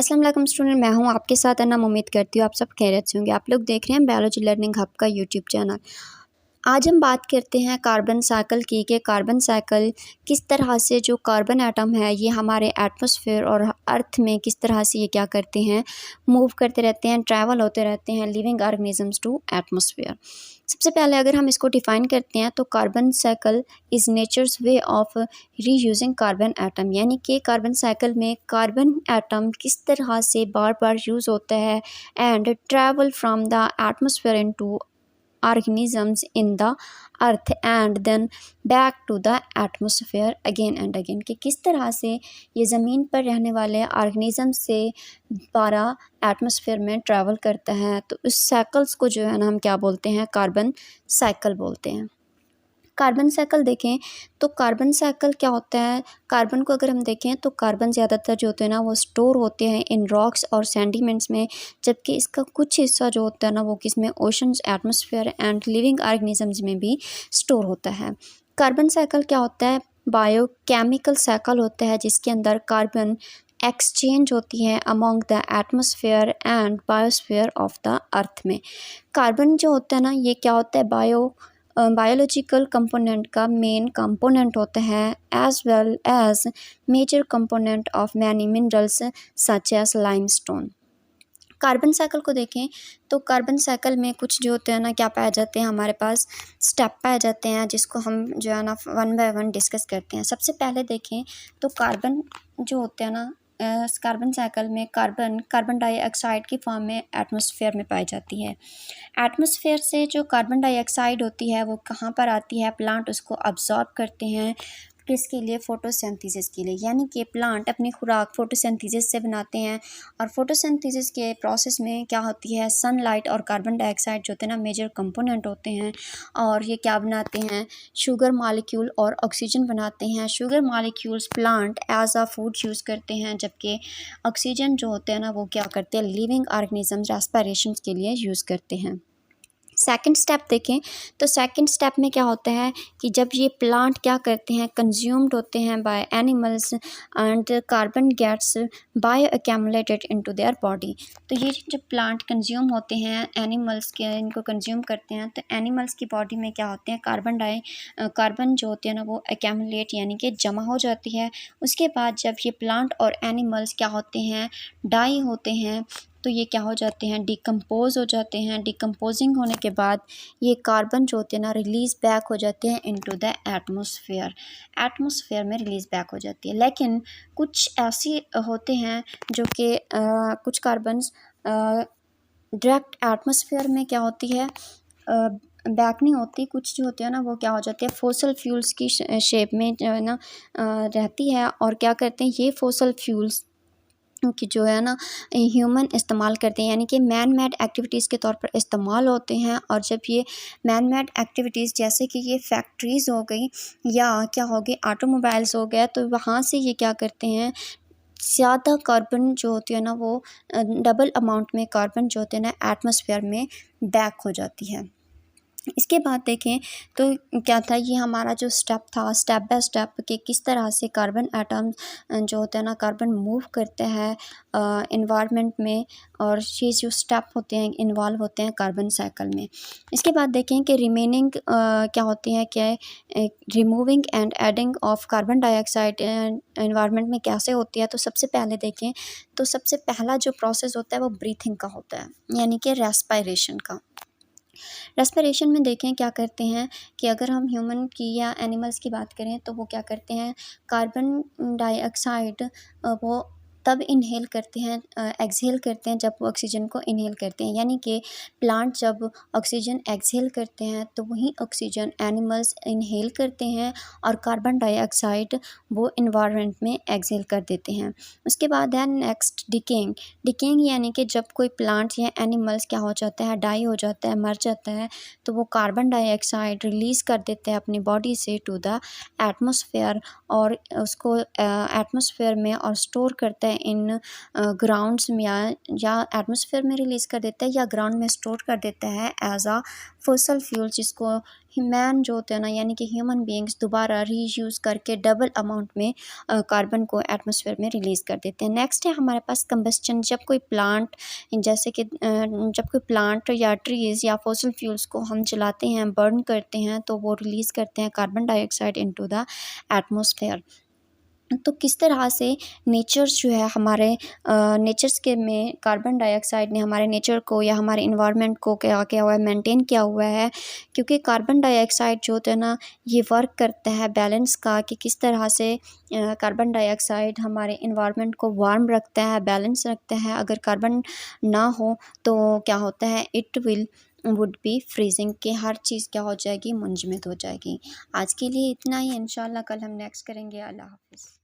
अस्सलाम वालेकुम स्टूडेंट, मैं हूं आपके साथ अनम। उम्मीद करती हूँ आप सब खैरियत से होंगे। आप लोग देख रहे हैं बायोलॉजी लर्निंग हब का यूट्यूब चैनल। आज हम बात करते हैं कार्बन साइकिल की कि कार्बन साइकिल किस तरह से जो कार्बन एटम है ये हमारे एटमॉस्फेयर और अर्थ में किस तरह से ये क्या करते हैं, मूव करते रहते हैं, ट्रैवल होते रहते हैं लिविंग ऑर्गेनिजम्स टू एटमॉस्फेयर। सबसे पहले अगर हम इसको डिफ़ाइन करते हैं तो carbon cycle is nature's way of reusing carbon atom, यानी कि कार्बन साइकिल में कार्बन एटम किस तरह से बार बार यूज़ होता है and travel from the atmosphere into organisms in the earth and then back to the atmosphere again and again, कि किस तरह से ये ज़मीन पर रहने वाले ऑर्गेनिज्म से दोबारा एटमॉस्फेयर में ट्रैवल करता है। तो इस साइकिल्स को जो है ना हम क्या बोलते हैं, कार्बन साइकिल बोलते हैं। कार्बन साइकिल देखें तो कार्बन साइकिल क्या होता है, कार्बन को अगर हम देखें तो कार्बन ज़्यादातर जो होते हैं ना वो स्टोर होते हैं इन रॉक्स और सेंडिमेंट्स में, जबकि इसका कुछ हिस्सा जो होता है ना वो किस में, oceans, atmosphere and living organisms में भी स्टोर होता है। कार्बन साइकिल क्या होता है, बायोकेमिकल साइकिल होता है जिसके अंदर कार्बन एक्सचेंज होती है among the atmosphere and biosphere of the earth में। कार्बन जो होता है ना ये क्या होता है, बायोलॉजिकल कंपोनेंट का मेन कंपोनेंट होता है as well as major component of many minerals such as limestone. Carbon cycle को देखें तो कार्बन साइकिल में कुछ जो होते हैं ना क्या पाए जाते हैं, हमारे पास स्टेप पाए जाते हैं जिसको हम जो है ना वन बाय वन डिस्कस करते हैं। सबसे पहले देखें तो कार्बन जो होते हैं ना कार्बन साइकिल में कार्बन डाइऑक्साइड की फॉर्म में एटमॉस्फेयर में पाई जाती है। एटमॉस्फेयर से जो कार्बन डाइऑक्साइड होती है वो कहाँ पर आती है, प्लांट उसको अब्जॉर्ब करते हैं, किसके लिए, फोटोसिंथेसिस के लिए, यानी कि प्लांट अपनी खुराक फोटोसिंथेसिस से बनाते हैं। और फोटोसिंथेसिस के प्रोसेस में क्या होती है, सनलाइट और कार्बन डाइऑक्साइड जो होते हैं ना मेजर कंपोनेंट होते हैं, और ये क्या बनाते हैं, शुगर मॉलिक्यूल और ऑक्सीजन बनाते हैं। Sugar molecules plant as a food use करते हैं, जबकि ऑक्सीजन जो होते हैं ना वो क्या करते हैं, लिविंग ऑर्गेनिजम्स रेस्पिरेशन के लिए यूज़ करते हैं। सेकंड स्टेप देखें तो सेकंड स्टेप में क्या होता है कि जब ये प्लांट क्या करते हैं, कंज्यूम्ड होते हैं by animals and carbon gets bioaccumulated into their body. तो ये जब प्लांट कंज्यूम होते हैं, एनिमल्स के इनको कंज्यूम करते हैं, तो एनिमल्स की बॉडी में क्या होते हैं, कार्बन जो होते हैं ना वो अक्यूमुलेट यानी कि जमा हो जाती है। उसके बाद जब ये प्लांट और एनिमल्स क्या होते हैं, डाई होते हैं, तो ये क्या हो जाते हैं, डिकम्पोज हो जाते हैं। डिकम्पोजिंग होने के बाद ये कार्बन जो होते हैं ना रिलीज़ बैक हो जाते हैं इनटू द एटमॉस्फेयर में रिलीज़ बैक हो जाती है। लेकिन कुछ ऐसे होते हैं जो कि कुछ कार्बन्स डायरेक्ट एटमॉस्फेयर में क्या होती है, बैक नहीं होती, कुछ जो होते हैं ना वो क्या हो जाती है, फॉसिल फ्यूल्स की शेप में जो है ना रहती है। और क्या करते हैं, ये फॉसिल फ्यूल्स कि जो है ना ह्यूमन इस्तेमाल करते हैं, यानी कि मैन मेड एक्टिविटीज़ के तौर पर इस्तेमाल होते हैं। और जब ये मैन मेड एक्टिविटीज़ जैसे कि ये फैक्ट्रीज़ हो गई या क्या हो गई ऑटोमोबाइल्स हो गया, तो वहाँ से ये क्या करते हैं, ज़्यादा कार्बन जो होती है ना वो डबल अमाउंट में कार्बन जो होते हैं ना एटमॉस्फेयर में बैक हो जाती है। इसके बाद देखें तो क्या था, ये हमारा जो स्टेप था, स्टेप बाय स्टेप कि किस तरह से कार्बन एटम जो होता है ना कार्बन मूव करते हैं इन्वायरमेंट में, और ये जो स्टेप होते हैं इन्वॉल्व होते हैं कार्बन साइकिल में। इसके बाद देखें कि रिमेनिंग क्या होती है कि removing and adding of carbon dioxide environment में कैसे होती है। तो सबसे पहले देखें तो सबसे पहला जो प्रोसेस होता है वो ब्रीथिंग का होता है, यानी कि रेस्पिरेशन का। रेस्पिरेशन में देखें क्या करते हैं कि अगर हम ह्यूमन की या एनिमल्स की बात करें तो वो क्या करते हैं, कार्बन डाइऑक्साइड वो तब इनहेल करते हैं, एक्सहेल करते हैं जब वो ऑक्सीजन को इनहेल करते हैं, यानी कि प्लांट जब ऑक्सीजन एक्सहेल करते हैं तो वही ऑक्सीजन एनिमल्स इनहेल करते हैं और कार्बन डाइऑक्साइड वो इन्वायरमेंट में एक्सहेल कर देते हैं। उसके बाद है नेक्स्ट डिकेइंग यानी कि जब कोई प्लांट या एनिमल्स क्या हो जाता है, डाई हो जाता है, मर जाता है, तो वो कार्बन डाइऑक्साइड रिलीज़ कर देते हैं अपनी बॉडी से टू द एटमॉस्फेयर, और उसको एटमॉस्फेयर में और स्टोर करता है इन ग्राउंड्स में या एटमॉस्फेयर में रिलीज़ कर देता है या ग्राउंड में स्टोर कर देता है एज आ फॉसिल फ्यूल, जिसको मैन जो होते हैं ना यानी कि ह्यूमन बीइंग्स दोबारा रीयूज़ करके डबल अमाउंट में कार्बन को एटमॉस्फेयर में रिलीज़ कर देते हैं। नेक्स्ट है हमारे पास कंबस्चन। जब कोई प्लांट जैसे कि जब कोई प्लांट या ट्रीज़ या फॉसिल फ्यूल्स को हम जलाते हैं, बर्न करते हैं, तो वो रिलीज़ करते हैं carbon dioxide into the atmosphere. तो किस तरह से नेचर्स जो है हमारे नेचर्स के में कार्बन डाइऑक्साइड ने हमारे नेचर को या हमारे इन्वायरमेंट को क्या किया हुआ है, मेंटेन किया हुआ है। क्योंकि कार्बन डाइऑक्साइड जो होता है ना, ये वर्क करता है बैलेंस का, कि किस तरह से कार्बन डाइऑक्साइड हमारे इन्वायरमेंट को वार्म रखता है, बैलेंस रखता है। अगर कार्बन ना हो तो क्या होता है, इट वुड बी फ्रीजिंग, कि हर चीज़ क्या हो जाएगी, मुंजमद हो जाएगी। आज के लिए इतना ही, इंशाल्लाह कल हम नेक्स्ट करेंगे। अल्लाह हाफ़िज़।